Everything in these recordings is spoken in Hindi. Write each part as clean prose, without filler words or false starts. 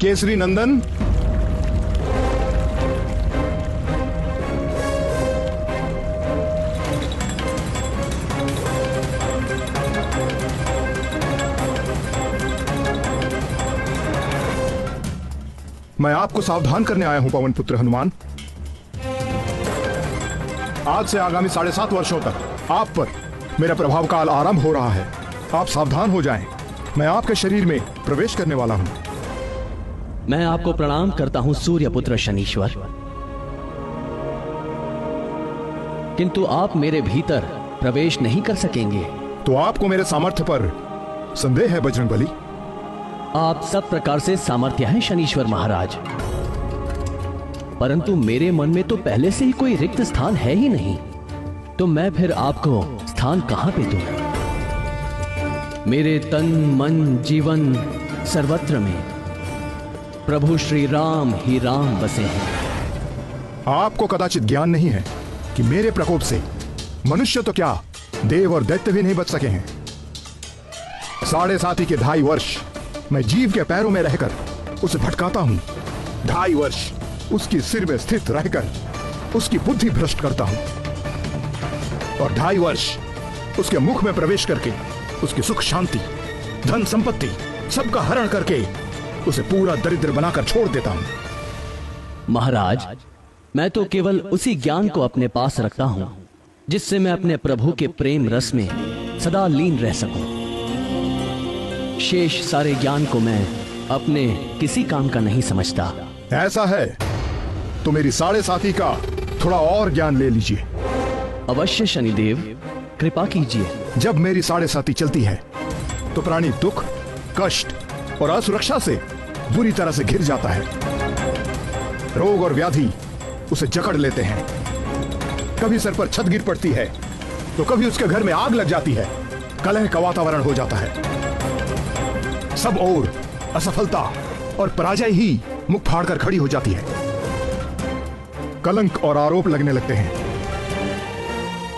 केसरी नंदन, मैं आपको सावधान करने आया हूं पवन पुत्र हनुमान। आज से आगामी 7.5 वर्षों तक आप पर मेरा प्रभाव काल आरंभ हो रहा है। आप सावधान हो जाएं। मैं आपके शरीर में प्रवेश करने वाला हूं। मैं आपको प्रणाम करता हूं सूर्यपुत्र शनीश्वर, किंतु आप मेरे भीतर प्रवेश नहीं कर सकेंगे। तो आपको मेरे सामर्थ्य पर संदेह है बजरंगबली? आप सब प्रकार से सामर्थ्य हैं शनीश्वर महाराज, परंतु मेरे मन में तो पहले से ही कोई रिक्त स्थान है ही नहीं, तो मैं फिर आपको स्थान कहां पे दूं? मेरे तन मन जीवन सर्वत्र में प्रभु श्री राम ही राम बसे हैं। आपको कदाचित ज्ञान नहीं है कि मेरे प्रकोप से मनुष्य तो क्या, देव और दैत्य भी नहीं बच सके हैं। 7.5 के 2.5 वर्ष मैं जीव के पैरों में रहकर उसे भटकाता हूं। 2.5 वर्ष उसकी सिर में स्थित रहकर उसकी बुद्धि भ्रष्ट करता हूं, और 2.5 वर्ष उसके मुख में प्रवेश करके उसकी सुख शांति धन संपत्ति सबका हरण करके उसे पूरा दरिद्र बनाकर छोड़ देता हूं। महाराज, मैं तो केवल उसी ज्ञान को अपने पास रखता हूं जिससे मैं अपने प्रभु के प्रेम रस में सदा लीन रह सकूं। शेष सारे ज्ञान को मैं अपने किसी काम का नहीं समझता। ऐसा है तो मेरी 7.5 का थोड़ा और ज्ञान ले लीजिए। अवश्य शनिदेव, कृपा कीजिए। जब मेरी 7.5 चलती है तो प्राणी दुख, कष्ट और असुरक्षा से बुरी तरह से घिर जाता है। रोग और व्याधि उसे जकड़ लेते हैं। कभी सर पर छत गिर पड़ती है तो कभी उसके घर में आग लग जाती है। कलह का वातावरण हो जाता है। सब ओर असफलता और पराजय ही मुख फाड़कर खड़ी हो जाती है। कलंक और आरोप लगने लगते हैं।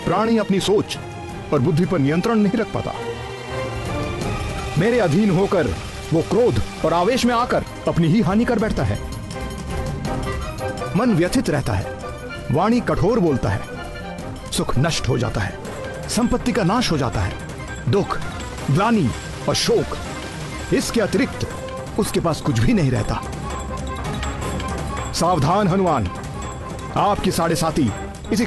प्राणी अपनी सोच और बुद्धि पर नियंत्रण नहीं रख पाता। मेरे अधीन होकर वो क्रोध और आवेश में आकर अपनी ही हानि कर बैठता है। मन व्यथित रहता है, वाणी कठोर बोलता है, सुख नष्ट हो जाता है, संपत्ति का नाश हो जाता है, दुख, ग्लानि और शोक, इसके अतिरिक्त उसके पास कुछ भी नहीं रहता। सावधान हनुमान, आपकी 7.5 इसी